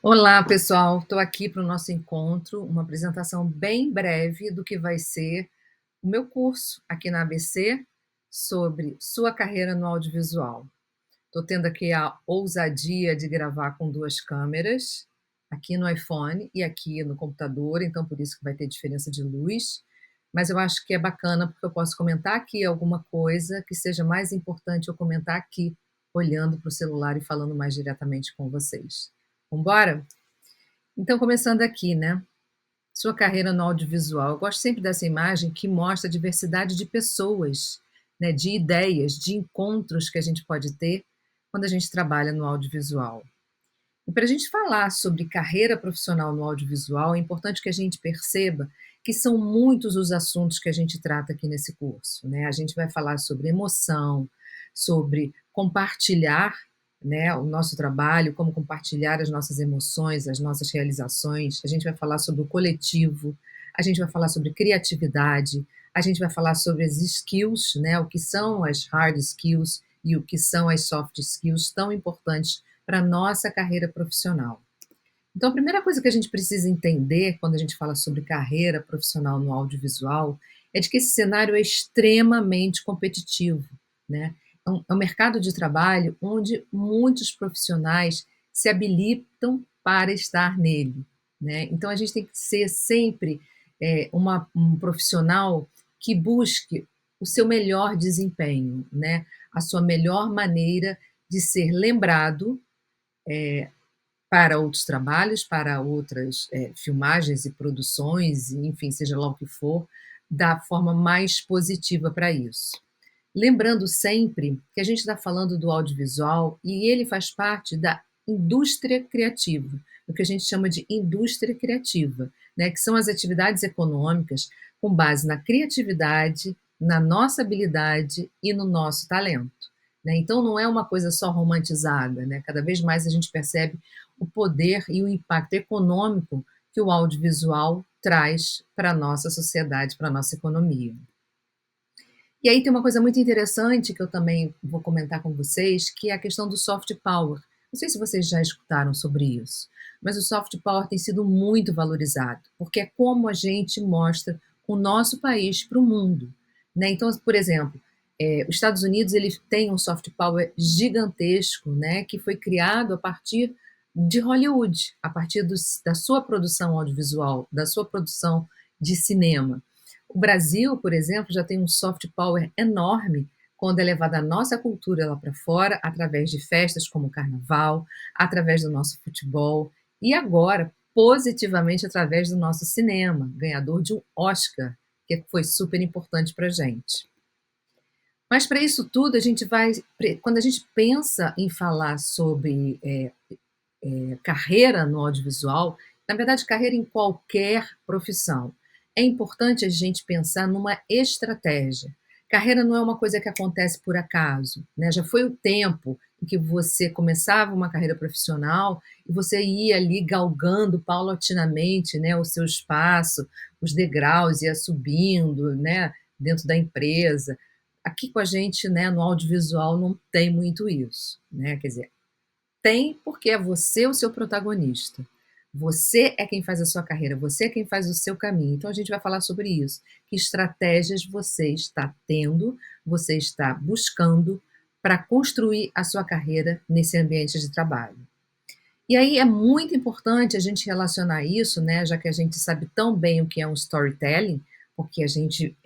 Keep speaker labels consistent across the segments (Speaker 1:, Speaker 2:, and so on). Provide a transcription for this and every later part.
Speaker 1: Olá, pessoal. Estou aqui para o nosso encontro, uma apresentação bem breve do que vai ser o meu curso aqui na ABC sobre sua carreira no audiovisual. Estou tendo aqui a ousadia de gravar com 2 câmeras, aqui no iPhone e aqui no computador, então por isso que vai ter diferença de luz, mas eu acho que é bacana, porque eu posso comentar aqui alguma coisa que seja mais importante eu comentar aqui, olhando para o celular e falando mais diretamente com vocês. Vamos embora? Então, começando aqui, né? Sua carreira no audiovisual. Eu gosto sempre dessa imagem que mostra a diversidade de pessoas, né, de ideias, de encontros que a gente pode ter quando a gente trabalha no audiovisual. E para a gente falar sobre carreira profissional no audiovisual, é importante que a gente perceba que são muitos os assuntos que a gente trata aqui nesse curso, né? A gente vai falar sobre emoção, sobre compartilhar, né, o nosso trabalho, como compartilhar as nossas emoções, as nossas realizações. A gente vai falar sobre o coletivo, a gente vai falar sobre criatividade, a gente vai falar sobre as skills, né, o que são as hard skills e o que são as soft skills tão importantes para a nossa carreira profissional. Então, a primeira coisa que a gente precisa entender quando a gente fala sobre carreira profissional no audiovisual é de que esse cenário é extremamente competitivo, né? É um mercado de trabalho onde muitos profissionais se habilitam para estar nele, né? Então, a gente tem que ser sempre um profissional que busque o seu melhor desempenho, né? A sua melhor maneira de ser lembrado para outros trabalhos, para outras filmagens e produções, enfim, seja lá o que for, da forma mais positiva para isso. Lembrando sempre que a gente está falando do audiovisual e ele faz parte da indústria criativa, o que a gente chama de indústria criativa, né, que são as atividades econômicas com base na criatividade, na nossa habilidade e no nosso talento. Né? Então não é uma coisa só romantizada, né? Cada vez mais a gente percebe o poder e o impacto econômico que o audiovisual traz para a nossa sociedade, para a nossa economia. E aí tem uma coisa muito interessante que eu também vou comentar com vocês, que é a questão do soft power. Não sei se vocês já escutaram sobre isso, mas o soft power tem sido muito valorizado, porque é como a gente mostra o nosso país para o mundo. Né? Então, por exemplo, os Estados Unidos ele tem um soft power gigantesco, né, que foi criado a partir de Hollywood, a partir da sua produção audiovisual, da sua produção de cinema. O Brasil, por exemplo, já tem um soft power enorme quando é levada a nossa cultura lá para fora, através de festas como o Carnaval, através do nosso futebol e agora, positivamente, através do nosso cinema, ganhador de um Oscar, que foi super importante para a gente. Mas para isso tudo, a gente vai. Quando a gente pensa em falar sobre carreira no audiovisual, na verdade, carreira em qualquer profissão. É importante a gente pensar numa estratégia. Carreira não é uma coisa que acontece por acaso, né? Já foi o tempo em que você começava uma carreira profissional e você ia ali galgando paulatinamente, né, o seu espaço, os degraus, ia subindo, né, dentro da empresa. Aqui com a gente, né, no audiovisual não tem muito isso, né? Quer dizer, tem, porque é você o seu protagonista. Você é quem faz a sua carreira, você é quem faz o seu caminho. Então a gente vai falar sobre isso. Que estratégias você está tendo, você está buscando para construir a sua carreira nesse ambiente de trabalho. E aí é muito importante a gente relacionar isso, né, já que a gente sabe tão bem o que é um storytelling, porque a gente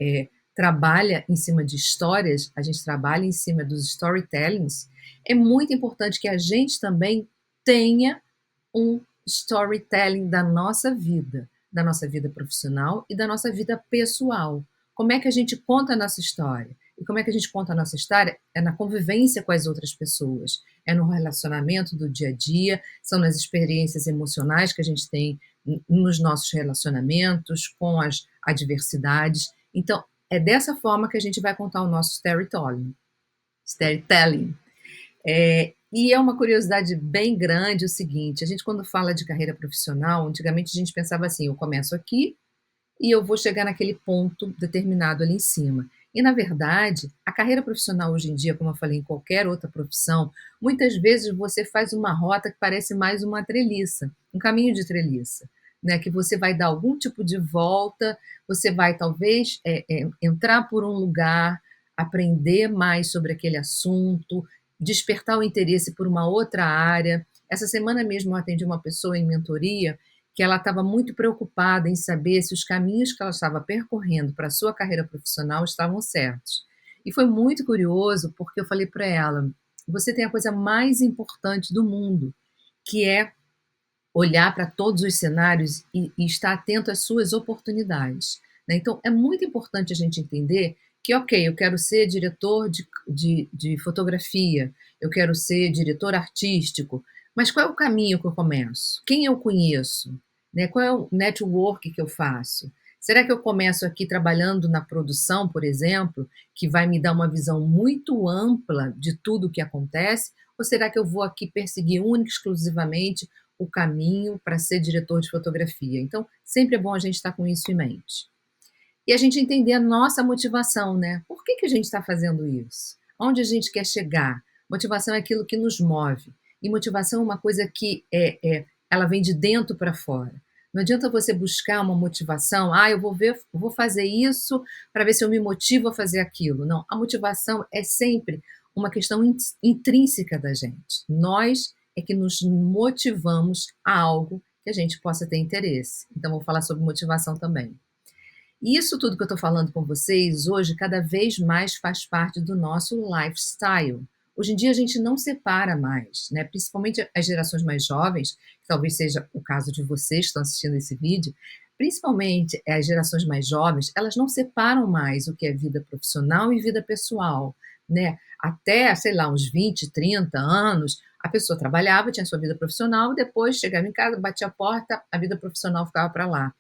Speaker 1: trabalha em cima de histórias, a gente trabalha em cima dos storytellings, é muito importante que a gente também tenha um storytelling da nossa vida profissional e da nossa vida pessoal. Como é que a gente conta a nossa história? E como é que a gente conta a nossa história? É na convivência com as outras pessoas, é no relacionamento do dia a dia, são nas experiências emocionais que a gente tem nos nossos relacionamentos, com as adversidades. Então, é dessa forma que a gente vai contar o nosso storytelling. Storytelling. E é uma curiosidade bem grande o seguinte: a gente, quando fala de carreira profissional, antigamente a gente pensava assim, eu começo aqui e eu vou chegar naquele ponto determinado ali em cima. E, na verdade, a carreira profissional hoje em dia, como eu falei, em qualquer outra profissão, muitas vezes você faz uma rota que parece mais uma treliça, um caminho de treliça, né? Que você vai dar algum tipo de volta, você vai talvez entrar por um lugar, aprender mais sobre aquele assunto, despertar o interesse por uma outra área. Essa semana mesmo eu atendi uma pessoa em mentoria que ela estava muito preocupada em saber se os caminhos que ela estava percorrendo para a sua carreira profissional estavam certos. E foi muito curioso, porque eu falei para ela: você tem a coisa mais importante do mundo, que é olhar para todos os cenários e estar atento às suas oportunidades, né? Então, é muito importante a gente entender que, ok, eu quero ser diretor de fotografia, eu quero ser diretor artístico, mas qual é o caminho que eu começo? Quem eu conheço? Né? Qual é o network que eu faço? Será que eu começo aqui trabalhando na produção, por exemplo, que vai me dar uma visão muito ampla de tudo o que acontece? Ou será que eu vou aqui perseguir única e exclusivamente o caminho para ser diretor de fotografia? Então, sempre é bom a gente estar com isso em mente. E a gente entender a nossa motivação, né? Por que a gente está fazendo isso? Onde a gente quer chegar? Motivação é aquilo que nos move. E motivação é uma coisa que ela vem de dentro para fora. Não adianta você buscar uma motivação, eu vou fazer isso para ver se eu me motivo a fazer aquilo. Não, a motivação é sempre uma questão intrínseca da gente. Nós é que nos motivamos a algo que a gente possa ter interesse. Então, vou falar sobre motivação também. E isso tudo que eu estou falando com vocês hoje, cada vez mais faz parte do nosso lifestyle. Hoje em dia a gente não separa mais, né? Principalmente as gerações mais jovens, que talvez seja o caso de vocês que estão assistindo esse vídeo, principalmente as gerações mais jovens, elas não separam mais o que é vida profissional e vida pessoal, né? Até, sei lá, uns 20, 30 anos, a pessoa trabalhava, tinha sua vida profissional, depois chegava em casa, batia a porta, a vida profissional ficava para lá.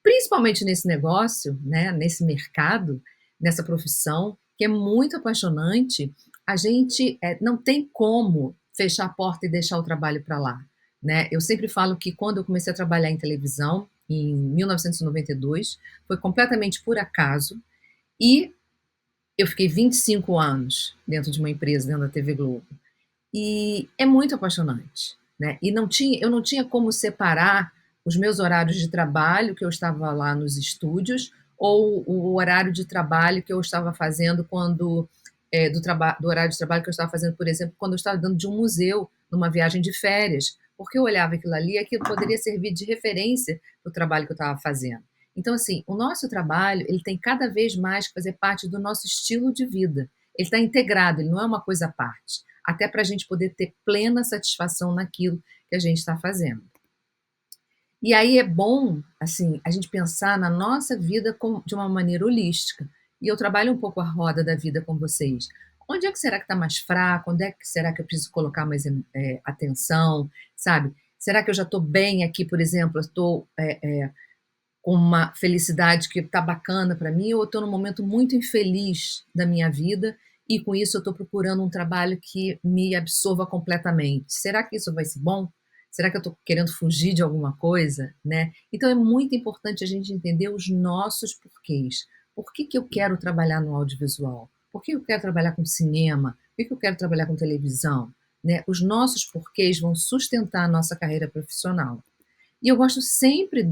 Speaker 1: Principalmente nesse negócio, né, nesse mercado, nessa profissão, que é muito apaixonante, a gente não tem como fechar a porta e deixar o trabalho para lá, né? Eu sempre falo que quando eu comecei a trabalhar em televisão, em 1992, foi completamente por acaso, e eu fiquei 25 anos dentro de uma empresa, dentro da TV Globo. E é muito apaixonante, né? E eu não tinha como separar os meus horários de trabalho, que eu estava lá nos estúdios, ou o horário de trabalho que eu estava fazendo quando do horário de trabalho que eu estava fazendo, por exemplo, quando eu estava dentro de um museu, numa viagem de férias, porque eu olhava aquilo ali e aquilo poderia servir de referência para o trabalho que eu estava fazendo. Então, assim, o nosso trabalho, ele tem cada vez mais que fazer parte do nosso estilo de vida. Ele está integrado, ele não é uma coisa à parte, até para a gente poder ter plena satisfação naquilo que a gente está fazendo. E aí é bom, assim, a gente pensar na nossa vida de uma maneira holística. E eu trabalho um pouco a roda da vida com vocês. Onde é que será que está mais fraco? Onde é que será que eu preciso colocar mais atenção, sabe? Será que eu já estou bem aqui, por exemplo, eu estou com uma felicidade que está bacana para mim, ou eu estou num momento muito infeliz da minha vida e com isso eu estou procurando um trabalho que me absorva completamente. Será que isso vai ser bom? Será que eu estou querendo fugir de alguma coisa, né? Então é muito importante a gente entender os nossos porquês. Por que eu quero trabalhar no audiovisual? Por que eu quero trabalhar com cinema? Por que eu quero trabalhar com televisão? Né? Os nossos porquês vão sustentar a nossa carreira profissional. E eu gosto sempre,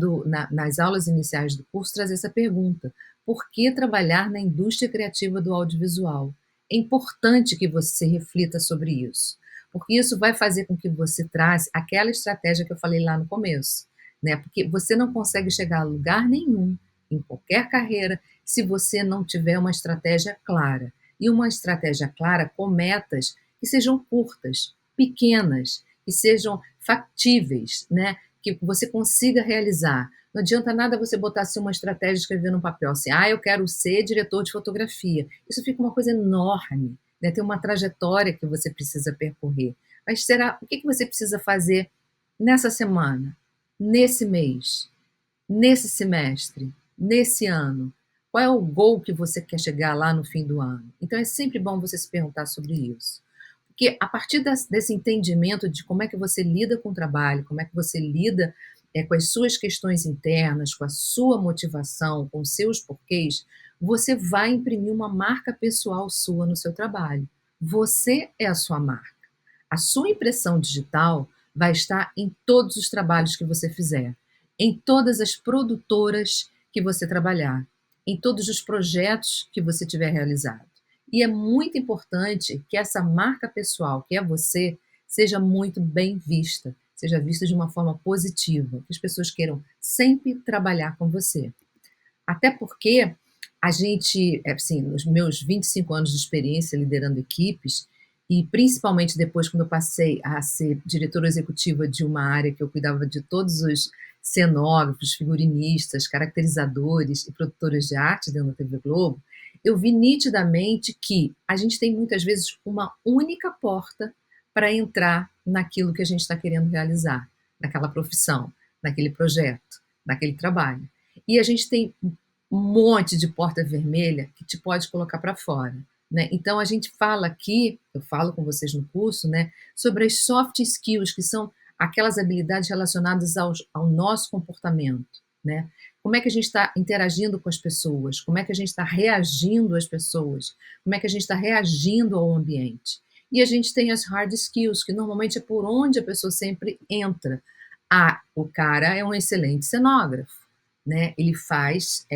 Speaker 1: nas aulas iniciais do curso, trazer essa pergunta: por que trabalhar na indústria criativa do audiovisual? É importante que você reflita sobre isso, porque isso vai fazer com que você traga aquela estratégia que eu falei lá no começo, né? Porque você não consegue chegar a lugar nenhum, em qualquer carreira, se você não tiver uma estratégia clara. E uma estratégia clara com metas que sejam curtas, pequenas, que sejam factíveis, né? Que você consiga realizar. Não adianta nada você botar assim, uma estratégia e escrever no papel assim, eu quero ser diretor de fotografia. Isso fica uma coisa enorme, né? Tem uma trajetória que você precisa percorrer. Mas será, o que você precisa fazer nessa semana, nesse mês, nesse semestre, nesse ano? Qual é o goal que você quer chegar lá no fim do ano? Então é sempre bom você se perguntar sobre isso. Porque a partir desse entendimento de como é que você lida com o trabalho, como é que você lida com as suas questões internas, com a sua motivação, com os seus porquês, você vai imprimir uma marca pessoal sua no seu trabalho. Você é a sua marca. A sua impressão digital vai estar em todos os trabalhos que você fizer, em todas as produtoras que você trabalhar, em todos os projetos que você tiver realizado. E é muito importante que essa marca pessoal, que é você, seja muito bem vista, seja vista de uma forma positiva, que as pessoas queiram sempre trabalhar com você. Até porque a gente, assim, nos meus 25 anos de experiência liderando equipes, e principalmente depois quando eu passei a ser diretora executiva de uma área que eu cuidava de todos os cenógrafos, figurinistas, caracterizadores e produtores de arte dentro da TV Globo, eu vi nitidamente que a gente tem muitas vezes uma única porta para entrar naquilo que a gente está querendo realizar, naquela profissão, naquele projeto, naquele trabalho. E a gente tem um monte de porta vermelha que te pode colocar para fora. Né? Então a gente fala aqui, eu falo com vocês no curso, né, sobre as soft skills, que são aquelas habilidades relacionadas ao nosso comportamento. Né? Como é que a gente está interagindo com as pessoas? Como é que a gente está reagindo às pessoas? Como é que a gente está reagindo ao ambiente? E a gente tem as hard skills, que normalmente é por onde a pessoa sempre entra. Ah, o cara é um excelente cenógrafo, né? Ele faz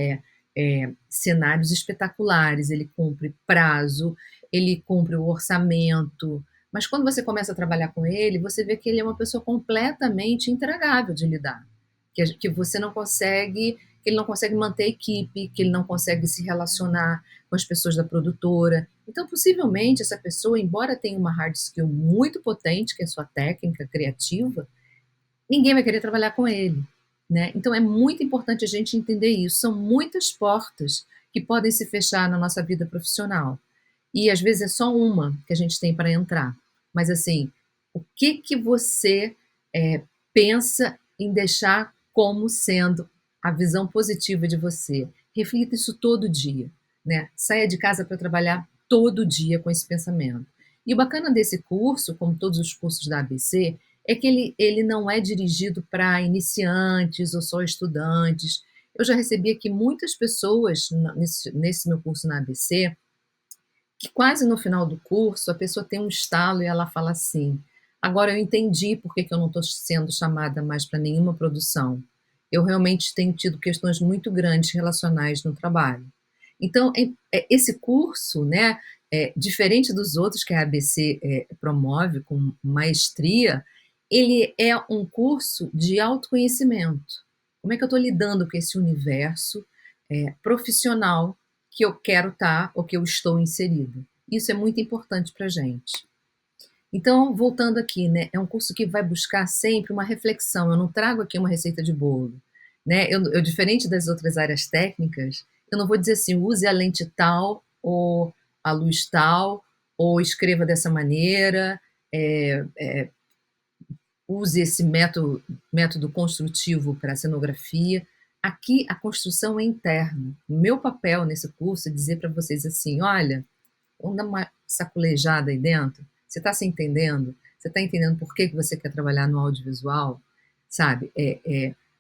Speaker 1: cenários espetaculares, ele cumpre prazo, ele cumpre o orçamento, mas quando você começa a trabalhar com ele, você vê que ele é uma pessoa completamente intragável de lidar, que você não consegue, que ele não consegue manter a equipe, que ele não consegue se relacionar com as pessoas da produtora. Então, possivelmente, essa pessoa, embora tenha uma hard skill muito potente, que é a sua técnica criativa, ninguém vai querer trabalhar com ele. Né? Então é muito importante a gente entender isso. São muitas portas que podem se fechar na nossa vida profissional. E às vezes é só uma que a gente tem para entrar. Mas assim, o que você pensa em deixar como sendo a visão positiva de você? Reflita isso todo dia. Né? Saia de casa para trabalhar todo dia com esse pensamento. E o bacana desse curso, como todos os cursos da ABC, é que ele não é dirigido para iniciantes ou só estudantes. Eu já recebi aqui muitas pessoas nesse meu curso na ABC, que quase no final do curso a pessoa tem um estalo e ela fala assim: agora eu entendi por que eu não estou sendo chamada mais para nenhuma produção. Eu realmente tenho tido questões muito grandes relacionais no trabalho. Então, esse curso, né, diferente dos outros que a ABC promove com maestria, ele é um curso de autoconhecimento. Como é que eu estou lidando com esse universo profissional que eu quero estar ou que eu estou inserida? Isso é muito importante para a gente. Então, voltando aqui, né, é um curso que vai buscar sempre uma reflexão. Eu não trago aqui uma receita de bolo. Né? Diferente das outras áreas técnicas, eu não vou dizer assim, use a lente tal, ou a luz tal, ou escreva dessa maneira, use esse método construtivo para a cenografia. Aqui a construção é interna. O meu papel nesse curso é dizer para vocês assim: olha, vamos dar uma sacolejada aí dentro. Você está se entendendo? Você está entendendo por que você quer trabalhar no audiovisual? Sabe?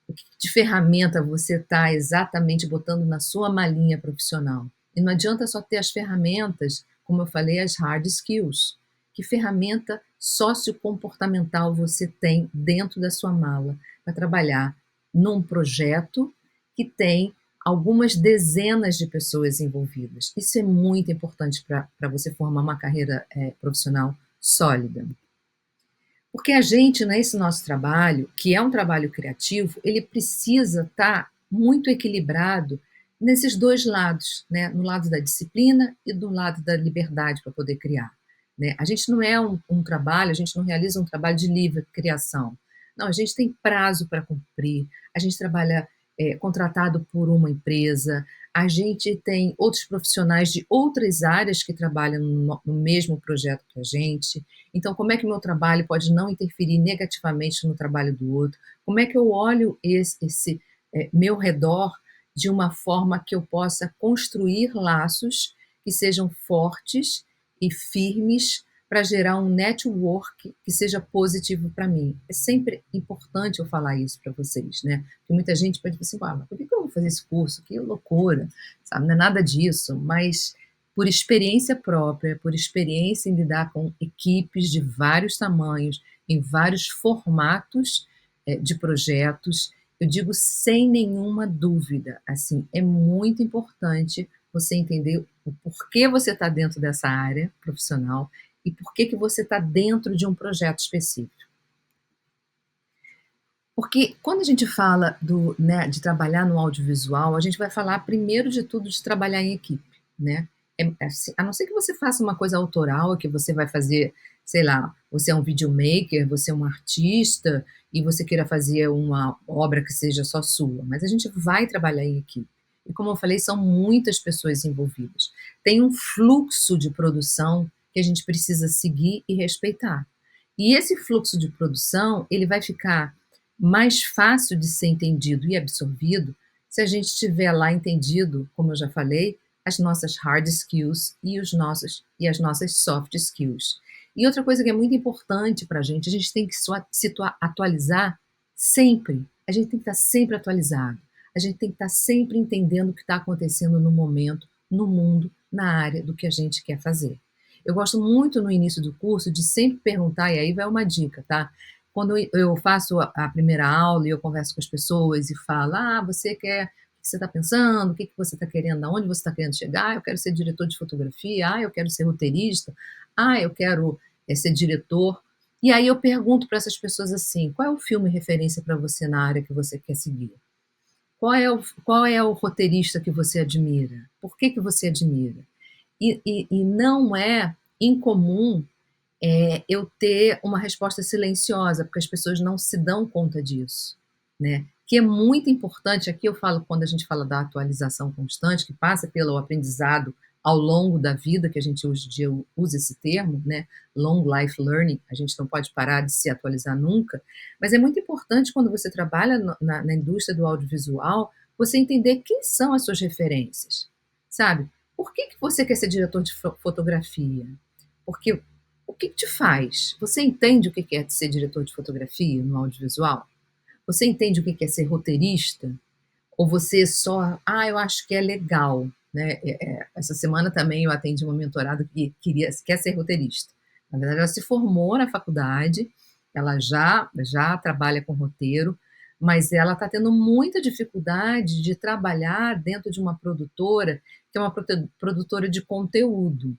Speaker 1: O que de ferramenta você está exatamente botando na sua malinha profissional? E não adianta só ter as ferramentas, como eu falei, as hard skills. Que ferramenta sociocomportamental você tem dentro da sua mala para trabalhar num projeto que tem algumas dezenas de pessoas envolvidas? Isso é muito importante para você formar uma carreira profissional sólida. Porque a gente, nesse nosso trabalho, que é um trabalho criativo, ele precisa estar muito equilibrado nesses dois lados, né? No lado da disciplina e do lado da liberdade para poder criar. Né? A gente não é um trabalho, a gente não realiza um trabalho de livre criação. Não, a gente tem prazo para cumprir, a gente trabalha contratado por uma empresa, a gente tem outros profissionais de outras áreas que trabalham no mesmo projeto que a gente. Então, como é que o meu trabalho pode não interferir negativamente no trabalho do outro? Como é que eu olho esse meu redor de uma forma que eu possa construir laços que sejam fortes e firmes para gerar um network que seja positivo para mim? É sempre importante eu falar isso para vocês, né? Porque muita gente pode dizer assim, mas por que eu vou vou fazer esse curso, que loucura, sabe? Não é nada disso, mas por experiência própria, por experiência em lidar com equipes de vários tamanhos, em vários formatos de projetos, eu digo sem nenhuma dúvida, assim, é muito importante você entender o porquê você está dentro dessa área profissional e por que você está dentro de um projeto específico. Porque quando a gente fala né, de trabalhar no audiovisual, a gente vai falar primeiro de tudo de trabalhar em equipe, né? Assim, a não ser que você faça uma coisa autoral, que você vai fazer, sei lá, você é um videomaker, você é um artista e você queira fazer uma obra que seja só sua, mas a gente vai trabalhar em equipe. E como eu falei, são muitas pessoas envolvidas. Tem um fluxo de produção que a gente precisa seguir e respeitar. E esse fluxo de produção, ele vai ficar mais fácil de ser entendido e absorvido se a gente tiver lá entendido, como eu já falei, as nossas hard skills e as nossas soft skills. E outra coisa que é muito importante para a gente tem que se atualizar sempre. A gente tem que estar sempre atualizado. A gente tem que estar sempre entendendo o que está acontecendo no momento, no mundo, na área do que a gente quer fazer. Eu gosto muito no início do curso de sempre perguntar, e aí vai uma dica, tá? Quando eu faço a primeira aula e eu converso com as pessoas e falo, você quer, o que você está pensando, o que você está querendo, aonde você está querendo chegar, eu quero ser diretor de fotografia, eu quero ser roteirista, eu quero ser diretor. E aí eu pergunto para essas pessoas assim, qual é o filme referência para você na área que você quer seguir? Qual é o roteirista que você admira? Por que você admira? E não é incomum eu ter uma resposta silenciosa, porque as pessoas não se dão conta disso, né? Que é muito importante, aqui eu falo quando a gente fala da atualização constante, que passa pelo aprendizado ao longo da vida, que a gente hoje em dia usa esse termo, né? Long life learning, a gente não pode parar de se atualizar nunca, mas é muito importante quando você trabalha na indústria do audiovisual, você entender quem são as suas referências, sabe? Por que você quer ser diretor de fotografia? Porque o que te faz? Você entende o que é ser diretor de fotografia no audiovisual? Você entende o que é ser roteirista? Ou você só, eu acho que é legal, né? Essa semana também eu atendi uma mentorada que quer ser roteirista. Na verdade, ela se formou na faculdade, ela já trabalha com roteiro, mas ela está tendo muita dificuldade de trabalhar dentro de uma produtora, que é uma produtora de conteúdo,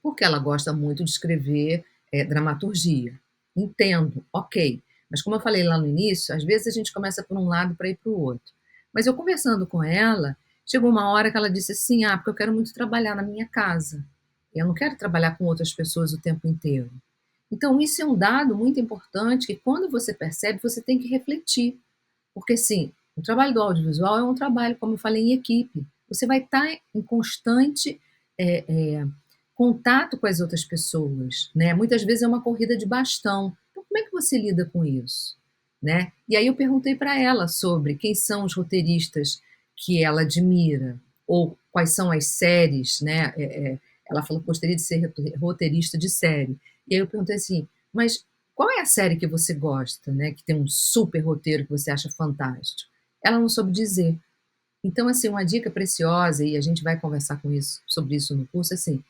Speaker 1: porque ela gosta muito de escrever dramaturgia. Entendo, ok. Mas como eu falei lá no início, às vezes a gente começa por um lado para ir para o outro. Mas eu conversando com ela, chegou uma hora que ela disse assim, porque eu quero muito trabalhar na minha casa. Eu não quero trabalhar com outras pessoas o tempo inteiro. Então, isso é um dado muito importante que quando você percebe, você tem que refletir. Porque, sim, o trabalho do audiovisual é um trabalho, como eu falei, em equipe. Você vai estar em constante é, é, contato com as outras pessoas, né? Muitas vezes é uma corrida de bastão. Então, como é que você lida com isso, né? E aí eu perguntei para ela sobre quem são os roteiristas que ela admira ou quais são as séries, né? Ela falou que gostaria de ser roteirista de série. E aí eu perguntei assim, mas qual é a série que você gosta, né? Que tem um super roteiro que você acha fantástico? Ela não soube dizer. Então, assim, uma dica preciosa, e a gente vai conversar sobre isso no curso, assim,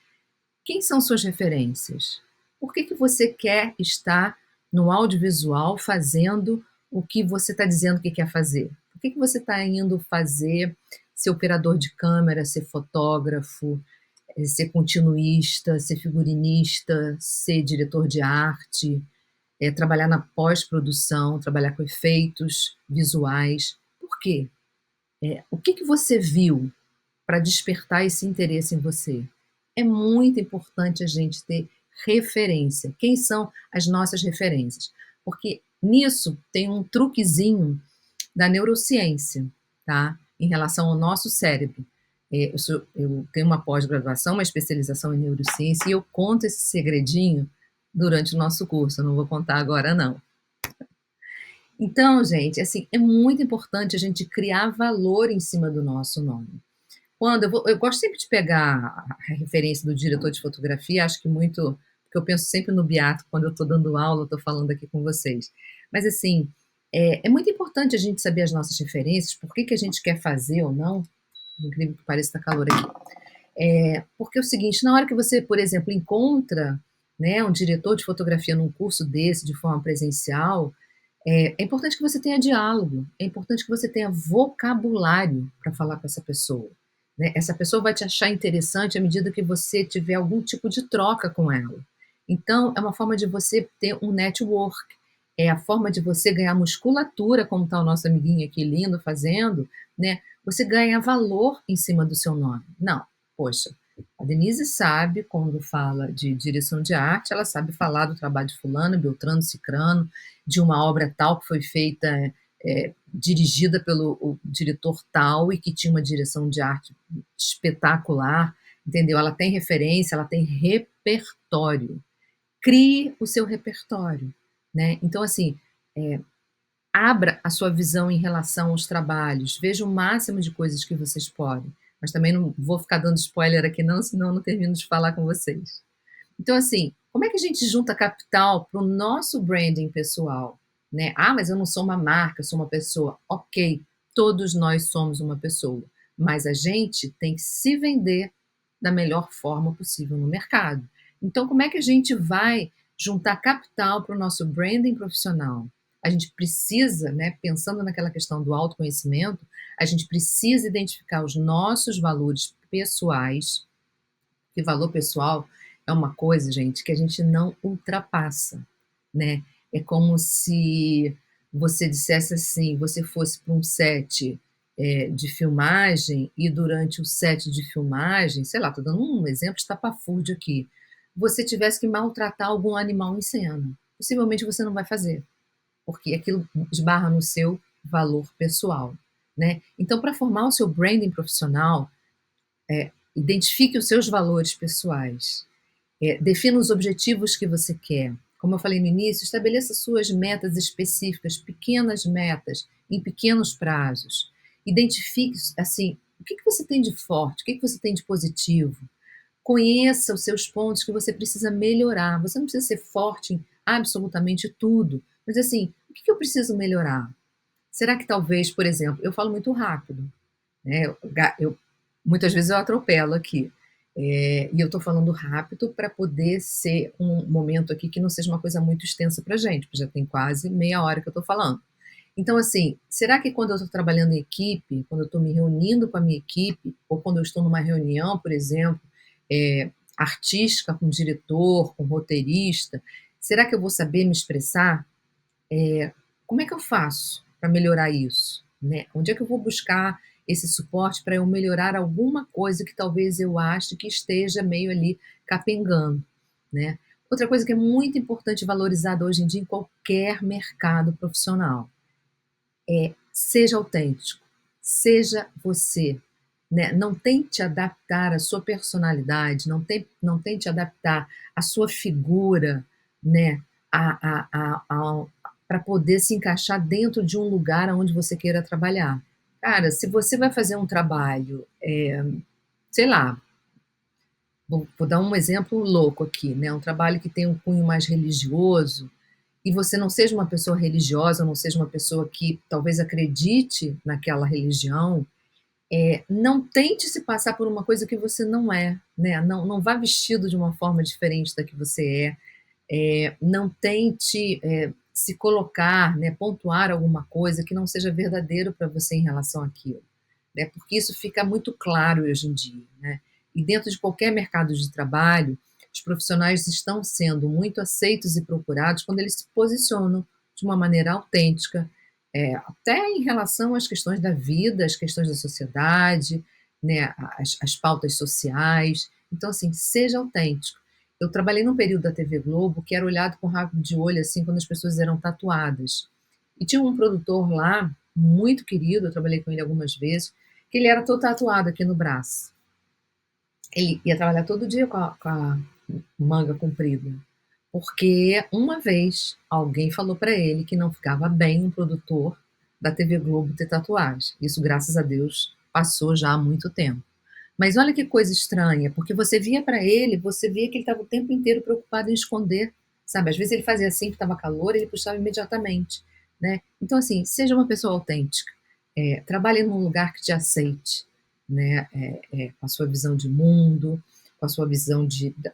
Speaker 1: quem são suas referências? Por que você quer estar no audiovisual fazendo o que você está dizendo que quer fazer? Por que você está indo fazer ser operador de câmera, ser fotógrafo, ser continuista, ser figurinista, ser diretor de arte, trabalhar na pós-produção, trabalhar com efeitos visuais? Por quê? O que você viu para despertar esse interesse em você? É muito importante a gente ter referência. Quem são as nossas referências? Porque nisso tem um truquezinho da neurociência, tá? Em relação ao nosso cérebro. Eu tenho uma pós-graduação, uma especialização em neurociência, e eu conto esse segredinho durante o nosso curso. Eu não vou contar agora, não. Então, gente, assim, é muito importante a gente criar valor em cima do nosso nome. Eu gosto sempre de pegar a referência do diretor de fotografia, acho que muito, porque eu penso sempre no Beato quando eu estou dando aula, estou falando aqui com vocês. Mas assim, É muito importante a gente saber as nossas referências, por que que a gente quer fazer ou não, por incrível que pareça, tá calor aqui. Porque é o seguinte, na hora que você, por exemplo, encontra, né, um diretor de fotografia num curso desse, de forma presencial, é importante que você tenha diálogo, é importante que você tenha vocabulário para falar com essa pessoa, né. Essa pessoa vai te achar interessante à medida que você tiver algum tipo de troca com ela. Então, é uma forma de você ter um network, é a forma de você ganhar musculatura, como está o nosso amiguinho aqui lindo fazendo, né, você ganha valor em cima do seu nome. Não, poxa, a Denise sabe, quando fala de direção de arte, ela sabe falar do trabalho de fulano, beltrano, cicrano, de uma obra tal que foi feita, dirigida pelo o diretor tal e que tinha uma direção de arte espetacular, entendeu? Ela tem referência, ela tem repertório. Crie o seu repertório, né? Então, assim, é, abra a sua visão em relação aos trabalhos, veja o máximo de coisas que vocês podem. Mas também não vou ficar dando spoiler aqui não, senão eu não termino de falar com vocês. Então, assim, como é que a gente junta capital para o nosso branding pessoal? Né? Ah, mas eu não sou uma marca, eu sou uma pessoa. Ok, todos nós somos uma pessoa, mas a gente tem que se vender da melhor forma possível no mercado. Então, como é que a gente vai juntar capital para o nosso branding profissional? A gente precisa, né, pensando naquela questão do autoconhecimento, a gente precisa identificar os nossos valores pessoais, que valor pessoal é uma coisa, gente, que a gente não ultrapassa, né? É como se você dissesse assim, você fosse para um set de filmagem e durante o set de filmagem, sei lá, estou dando um exemplo estapafúrdio aqui, você tivesse que maltratar algum animal em cena. Possivelmente você não vai fazer, porque aquilo esbarra no seu valor pessoal, né? Então, para formar o seu branding profissional, identifique os seus valores pessoais, defina os objetivos que você quer. Como eu falei no início, estabeleça suas metas específicas, pequenas metas, em pequenos prazos. Identifique, assim, o que que você tem de forte, o que que você tem de positivo. Conheça os seus pontos que você precisa melhorar. Você não precisa ser forte em absolutamente tudo, mas assim, o que que eu preciso melhorar? Será que talvez, por exemplo, eu falo muito rápido, né? Muitas vezes eu atropelo aqui. E eu estou falando rápido para poder ser um momento aqui que não seja uma coisa muito extensa para gente, porque já tem quase meia hora que eu estou falando. Então, assim, será que quando eu estou trabalhando em equipe, quando eu estou me reunindo com a minha equipe, ou quando eu estou numa reunião, por exemplo, artística, com diretor, com roteirista, será que eu vou saber me expressar? Como é que eu faço para melhorar isso, né? Onde é que eu vou buscar esse suporte para eu melhorar alguma coisa que talvez eu ache que esteja meio ali capengando, né? Outra coisa que é muito importante valorizada hoje em dia em qualquer mercado profissional é seja autêntico, seja você, né? Não tente adaptar a sua personalidade, não tente adaptar a sua figura, né? Para poder se encaixar dentro de um lugar onde você queira trabalhar. Cara, se você vai fazer um trabalho, sei lá, vou dar um exemplo louco aqui, né? Um trabalho que tem um cunho mais religioso, e você não seja uma pessoa religiosa, não seja uma pessoa que talvez acredite naquela religião, não tente se passar por uma coisa que você não é, né? Não vá vestido de uma forma diferente da que você não tente se colocar, né, pontuar alguma coisa que não seja verdadeiro para você em relação àquilo, né? Porque isso fica muito claro hoje em dia, né? E dentro de qualquer mercado de trabalho, os profissionais estão sendo muito aceitos e procurados quando eles se posicionam de uma maneira autêntica, até em relação às questões da vida, às questões da sociedade, né, as pautas sociais. Então, assim, seja autêntico. Eu trabalhei num período da TV Globo que era olhado com rabo de olho, assim, quando as pessoas eram tatuadas. E tinha um produtor lá, muito querido, eu trabalhei com ele algumas vezes, que ele era todo tatuado aqui no braço. Ele ia trabalhar todo dia com a manga comprida. Porque uma vez alguém falou para ele que não ficava bem um produtor da TV Globo ter tatuagem. Isso, graças a Deus, passou já há muito tempo. Mas olha que coisa estranha, porque você via para ele, você via que ele estava o tempo inteiro preocupado em esconder, sabe? Às vezes ele fazia assim que estava calor, ele puxava imediatamente. né. Então, assim, seja uma pessoa autêntica, trabalhe num lugar que te aceite, né, com a sua visão de mundo, com a sua visão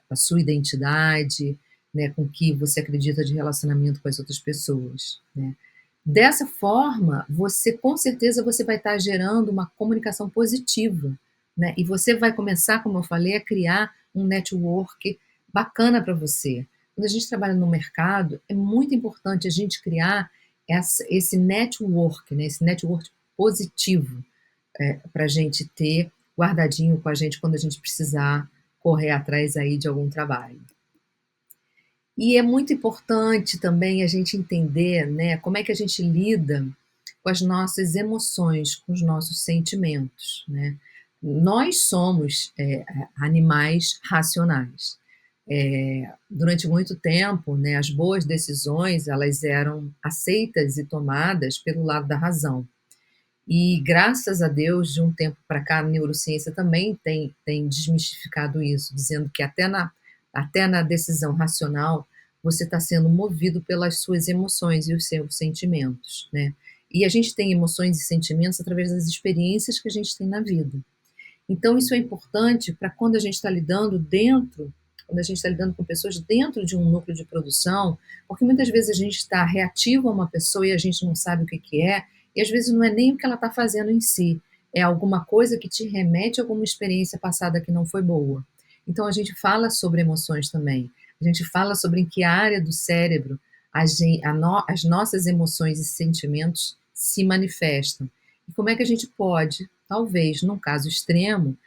Speaker 1: da sua identidade, né, com o que você acredita de relacionamento com as outras pessoas, né. Dessa forma, você com certeza você vai estar gerando uma comunicação positiva, né, e você vai começar, como eu falei, a criar um network bacana para você. Quando a gente trabalha no mercado, é muito importante a gente criar esse network, né, esse network positivo, para a gente ter guardadinho com a gente quando a gente precisar correr atrás aí de algum trabalho. E é muito importante também a gente entender, né, como é que a gente lida com as nossas emoções, com os nossos sentimentos, né. Nós somos, animais racionais. Durante muito tempo, né, as boas decisões, elas eram aceitas e tomadas pelo lado da razão. E graças a Deus, de um tempo para cá, a neurociência também tem desmistificado isso, dizendo que até na decisão racional, você está sendo movido pelas suas emoções e os seus sentimentos, né. E a gente tem emoções e sentimentos através das experiências que a gente tem na vida. Então isso é importante para quando a gente está lidando com pessoas dentro de um núcleo de produção, porque muitas vezes a gente está reativo a uma pessoa e a gente não sabe o que que é, e às vezes não é nem o que ela está fazendo em si, é alguma coisa que te remete a alguma experiência passada que não foi boa. Então a gente fala sobre emoções também, a gente fala sobre em que área do cérebro as nossas emoções e sentimentos se manifestam. E como é que a gente pode, talvez, num caso extremo,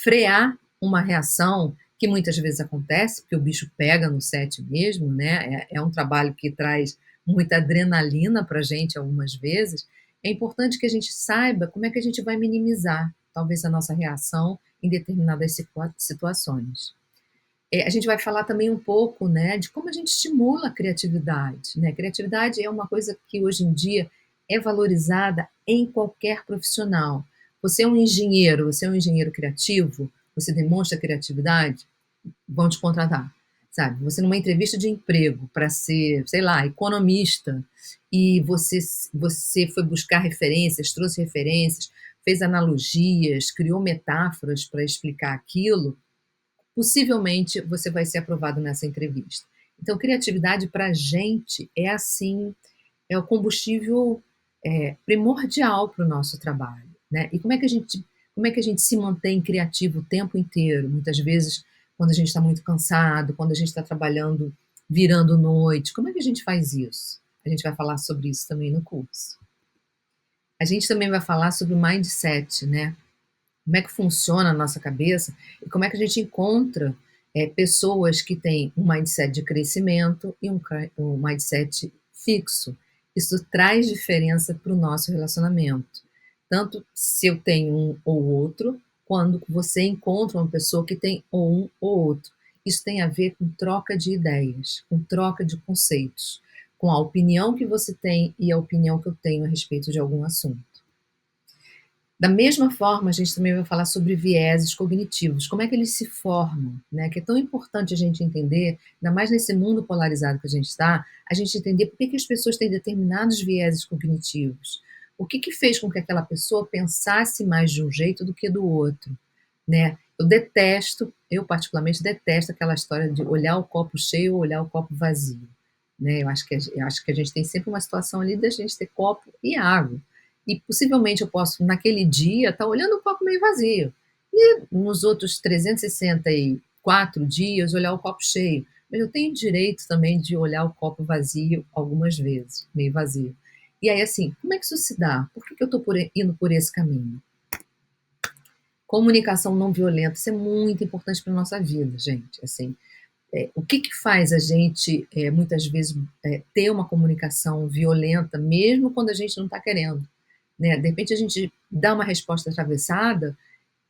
Speaker 1: frear uma reação que muitas vezes acontece, porque o bicho pega no set mesmo, né? É um trabalho que traz muita adrenalina para a gente algumas vezes. É importante que a gente saiba como é que a gente vai minimizar, talvez, a nossa reação em determinadas situações. A gente vai falar também um pouco, né, de como a gente estimula a criatividade, né? Criatividade é uma coisa que hoje em dia é valorizada em qualquer profissional. Você é um engenheiro criativo, você demonstra criatividade, vão te contratar, sabe? Você numa entrevista de emprego para ser, sei lá, economista e você foi buscar referências, trouxe referências, fez analogias, criou metáforas para explicar aquilo, possivelmente você vai ser aprovado nessa entrevista. Então, criatividade para a gente é assim, é o combustível primordial para o nosso trabalho, né? E como é que a gente se mantém criativo o tempo inteiro? Muitas vezes, quando a gente está muito cansado, quando a gente está trabalhando virando noite, como é que a gente faz isso? A gente vai falar sobre isso também no curso. A gente também vai falar sobre o mindset, né? Como é que funciona a nossa cabeça e como é que a gente encontra pessoas que têm um mindset de crescimento e um mindset fixo. Isso traz diferença para o nosso relacionamento. Tanto se eu tenho um ou outro, quando você encontra uma pessoa que tem ou um ou outro. Isso tem a ver com troca de ideias, com troca de conceitos, com a opinião que você tem e a opinião que eu tenho a respeito de algum assunto. Da mesma forma, a gente também vai falar sobre vieses cognitivos, como é que eles se formam, né? Que é tão importante a gente entender, ainda mais nesse mundo polarizado que a gente está, a gente entender por que que as pessoas têm determinados vieses cognitivos. O que que fez com que aquela pessoa pensasse mais de um jeito do que do outro, né? Eu particularmente detesto aquela história de olhar o copo cheio ou olhar o copo vazio, né? Eu acho que a gente tem sempre uma situação ali da gente ter copo e água. E possivelmente eu posso, naquele dia, estar olhando o copo meio vazio. E nos outros 364 dias, olhar o copo cheio. Mas eu tenho direito também de olhar o copo vazio algumas vezes, meio vazio. E aí, assim, como é que isso se dá? Por que que eu estou indo por esse caminho? Comunicação não violenta, isso é muito importante para a nossa vida, gente. Assim, o que que faz a gente, muitas vezes, ter uma comunicação violenta, mesmo quando a gente não está querendo? Né? De repente a gente dá uma resposta atravessada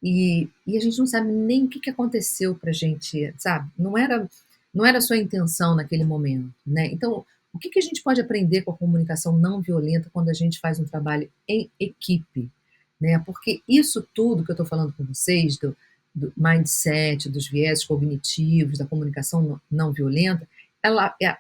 Speaker 1: e a gente não sabe nem o que que aconteceu para a gente, sabe? Não era a sua intenção naquele momento, né? Então, o que que a gente pode aprender com a comunicação não violenta quando a gente faz um trabalho em equipe, né? Porque isso tudo que eu estou falando com vocês, do mindset, dos viés cognitivos, da comunicação não violenta,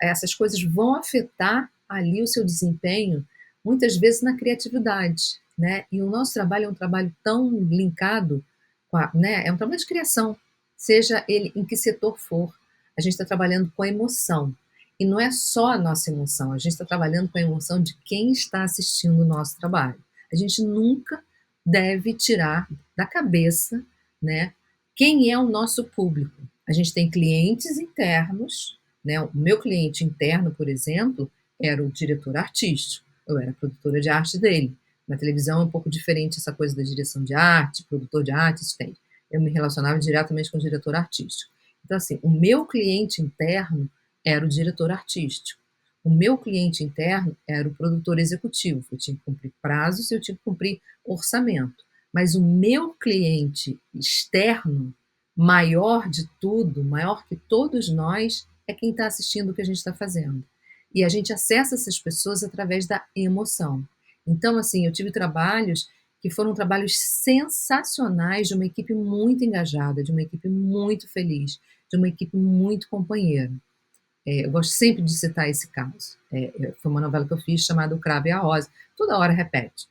Speaker 1: essas coisas vão afetar ali o seu desempenho, muitas vezes na criatividade, né? E o nosso trabalho é um trabalho tão linkado com a, né? É um trabalho de criação, seja ele em que setor for. A gente está trabalhando com a emoção. E não é só a nossa emoção, a gente está trabalhando com a emoção de quem está assistindo o nosso trabalho. A gente nunca deve tirar da cabeça, né, quem é o nosso público. A gente tem clientes internos, né? O meu cliente interno, por exemplo, era o diretor artístico. Eu era produtora de arte dele. Na televisão é um pouco diferente essa coisa da direção de arte, produtor de arte, isso tem. Eu me relacionava diretamente com o diretor artístico. Então, assim, o meu cliente interno era o diretor artístico. O meu cliente interno era o produtor executivo. Eu tinha que cumprir prazos, eu tinha que cumprir orçamento. Mas o meu cliente externo, maior de tudo, maior que todos nós, é quem está assistindo o que a gente está fazendo. E a gente acessa essas pessoas através da emoção. Então, assim, eu tive trabalhos que foram trabalhos sensacionais de uma equipe muito engajada, de uma equipe muito feliz, de uma equipe muito companheira. Eu gosto sempre de citar esse caso. Foi uma novela que eu fiz chamada O Cravo e a Rosa. Toda hora repete.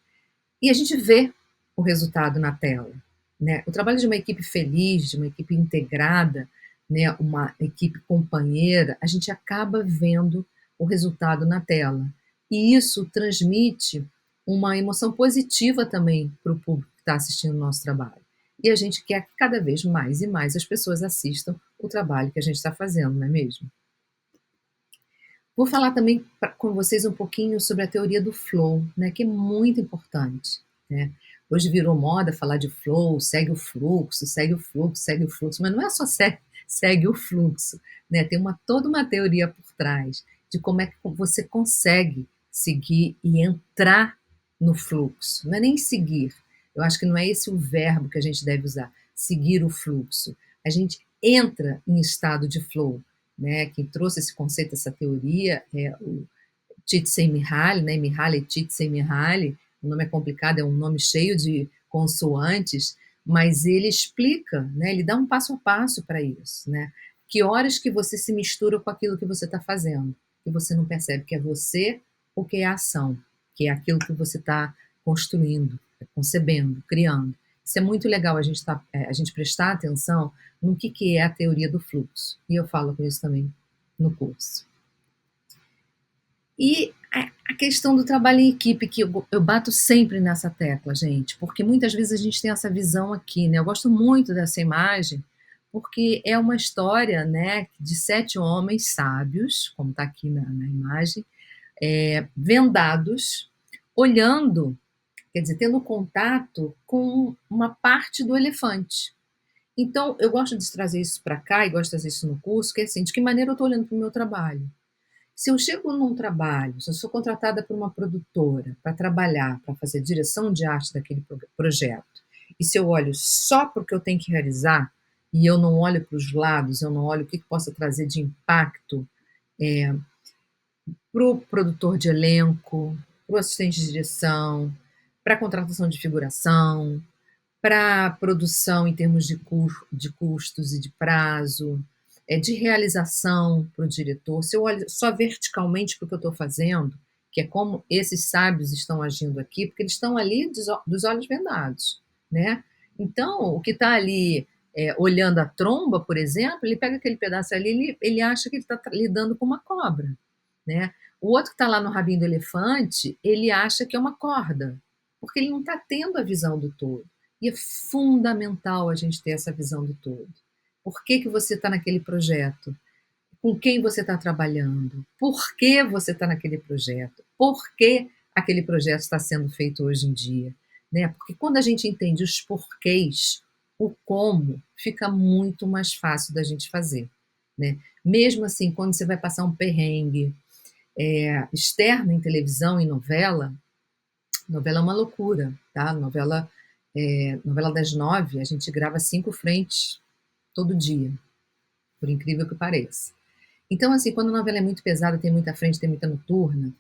Speaker 1: E a gente vê o resultado na tela, né? O trabalho de uma equipe feliz, de uma equipe integrada, né? Uma equipe companheira, a gente acaba vendo o resultado na tela. E isso transmite uma emoção positiva também para o público que está assistindo o nosso trabalho. E a gente quer que cada vez mais e mais as pessoas assistam o trabalho que a gente está fazendo, não é mesmo? Vou falar também com vocês um pouquinho sobre a teoria do flow, né, que é muito importante, né? Hoje virou moda falar de flow, segue o fluxo, segue o fluxo, segue o fluxo, mas não é só segue o fluxo, né? Tem toda uma teoria por trás de como é que você consegue seguir e entrar no fluxo. Não é nem seguir. Eu acho que não é esse o verbo que a gente deve usar, seguir o fluxo. A gente entra em estado de flow, né? Quem trouxe esse conceito, essa teoria, é o Csikszentmihalyi, né? Mihaly Csikszentmihalyi. O nome é complicado, é um nome cheio de consoantes, mas ele explica, né? Ele dá um passo a passo para isso, né? Que horas que você se mistura com aquilo que você está fazendo, que você não percebe que é você ou que é a ação, que é aquilo que você está construindo, concebendo, criando. Isso é muito legal a gente prestar atenção no que é a teoria do fluxo. E eu falo com isso também no curso. E a questão do trabalho em equipe, que eu bato sempre nessa tecla, gente, porque muitas vezes a gente tem essa visão aqui, né? Eu gosto muito dessa imagem, porque é uma história, né, de 7 homens sábios, como está aqui na imagem, vendados, olhando, quer dizer, tendo contato com uma parte do elefante. Então, eu gosto de trazer isso para cá e gosto de trazer isso no curso, que é assim, de que maneira eu estou olhando para o meu trabalho? Se eu chego num trabalho, se eu sou contratada por uma produtora para trabalhar, para fazer direção de arte daquele projeto, e se eu olho só para o que eu tenho que realizar, e eu não olho para os lados, eu não olho o que possa trazer de impacto para o produtor de elenco, para o assistente de direção, para a contratação de figuração, para a produção em termos de custos e de prazo, de realização para o diretor. Se eu olho só verticalmente para o que eu estou fazendo, que é como esses sábios estão agindo aqui, porque eles estão ali dos olhos vendados, né? Então, o que está ali olhando a tromba, por exemplo, ele pega aquele pedaço ali, ele acha que ele está lidando com uma cobra, né? O outro que está lá no rabinho do elefante, ele acha que é uma corda, porque ele não está tendo a visão do todo. E é fundamental a gente ter essa visão do todo. Por que, que você está naquele projeto? Com quem você está trabalhando? Por que você está naquele projeto? Por que aquele projeto está sendo feito hoje em dia? Né? Porque quando a gente entende os porquês, o como, fica muito mais fácil da gente fazer. Né? Mesmo assim, quando você vai passar um perrengue externo em televisão, em novela é uma loucura, tá? Novela das 9, a gente grava 5 frentes todo dia, por incrível que pareça. Então, assim, quando a novela é muito pesada, tem muita frente, tem muita noturna,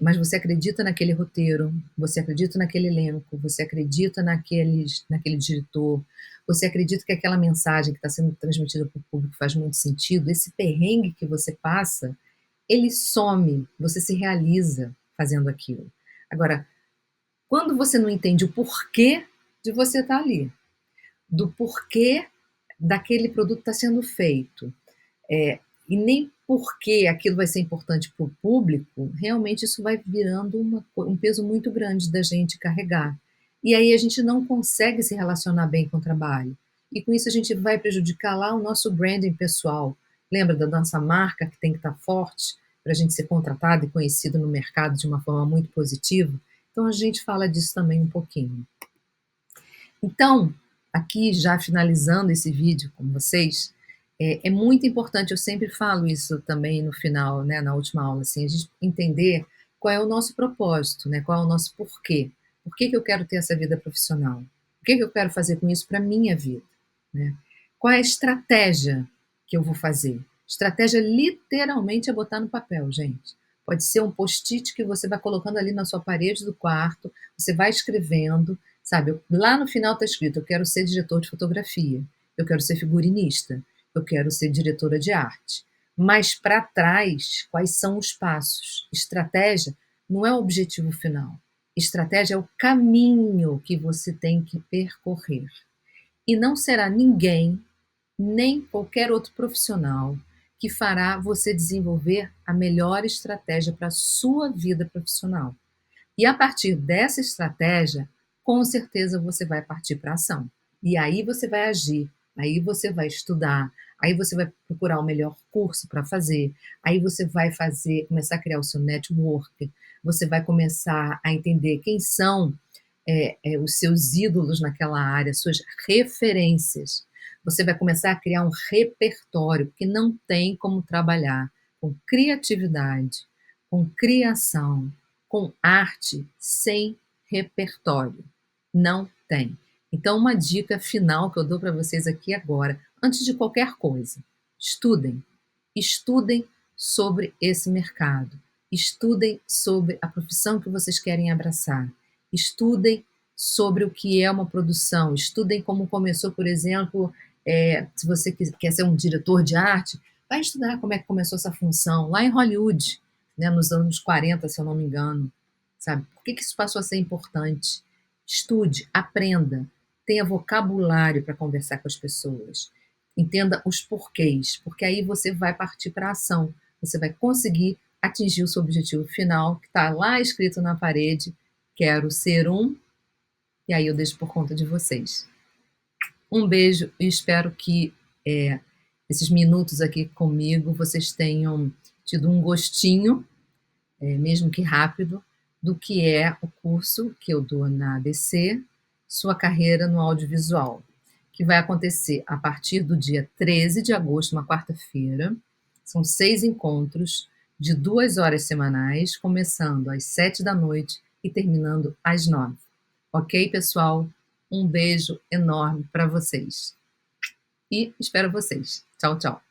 Speaker 1: mas você acredita naquele roteiro, você acredita naquele elenco, você acredita naquele diretor, você acredita que aquela mensagem que está sendo transmitida para o público faz muito sentido, esse perrengue que você passa, ele some, você se realiza fazendo aquilo. Agora, quando você não entende o porquê de você estar ali, do porquê daquele produto estar sendo feito, e nem porque aquilo vai ser importante para o público, realmente isso vai virando um peso muito grande da gente carregar. E aí a gente não consegue se relacionar bem com o trabalho. E com isso a gente vai prejudicar lá o nosso branding pessoal. Lembra da nossa marca que tem que estar forte para a gente ser contratado e conhecido no mercado de uma forma muito positiva? Então a gente fala disso também um pouquinho. Então, aqui já finalizando esse vídeo com vocês, é muito importante, eu sempre falo isso também no final, né, na última aula, assim, a gente entender qual é o nosso propósito, né, qual é o nosso porquê. Por que que eu quero ter essa vida profissional? O que que eu quero fazer com isso para a minha vida? Né? Qual é a estratégia que eu vou fazer? Estratégia literalmente é botar no papel, gente. Pode ser um post-it que você vai colocando ali na sua parede do quarto, você vai escrevendo, sabe? Lá no final está escrito: eu quero ser diretor de fotografia, eu quero ser figurinista, eu quero ser diretora de arte. Mas para trás, quais são os passos? Estratégia não é o objetivo final. Estratégia é o caminho que você tem que percorrer. E não será ninguém, nem qualquer outro profissional, que fará você desenvolver a melhor estratégia para a sua vida profissional. E a partir dessa estratégia, com certeza você vai partir para a ação. E aí você vai agir, aí você vai estudar, aí você vai procurar o melhor curso para fazer, aí você vai começar a criar o seu network, você vai começar a entender quem são os seus ídolos naquela área, suas referências. Você vai começar a criar um repertório, porque não tem como trabalhar com criatividade, com criação, com arte sem repertório. Não tem. Então, uma dica final que eu dou para vocês aqui agora, antes de qualquer coisa: estudem. Estudem sobre esse mercado. Estudem sobre a profissão que vocês querem abraçar. Estudem sobre o que é uma produção. Estudem como começou, por exemplo, se você quer ser um diretor de arte, vai estudar como é que começou essa função lá em Hollywood, né, nos anos 40, se eu não me engano, sabe? Por que que isso passou a ser importante? Estude, aprenda, tenha vocabulário para conversar com as pessoas, entenda os porquês, porque aí você vai partir para a ação, você vai conseguir atingir o seu objetivo final, que está lá escrito na parede: quero ser um, e aí eu deixo por conta de vocês. Um beijo e espero que esses minutos aqui comigo vocês tenham tido um gostinho, mesmo que rápido, do que é o curso que eu dou na ABC, Sua Carreira no Audiovisual, que vai acontecer a partir do dia 13 de agosto, uma quarta-feira. São 6 encontros de 2 horas semanais, começando às 7 da noite e terminando às 9. Ok, pessoal? Um beijo enorme para vocês. E espero vocês. Tchau, tchau.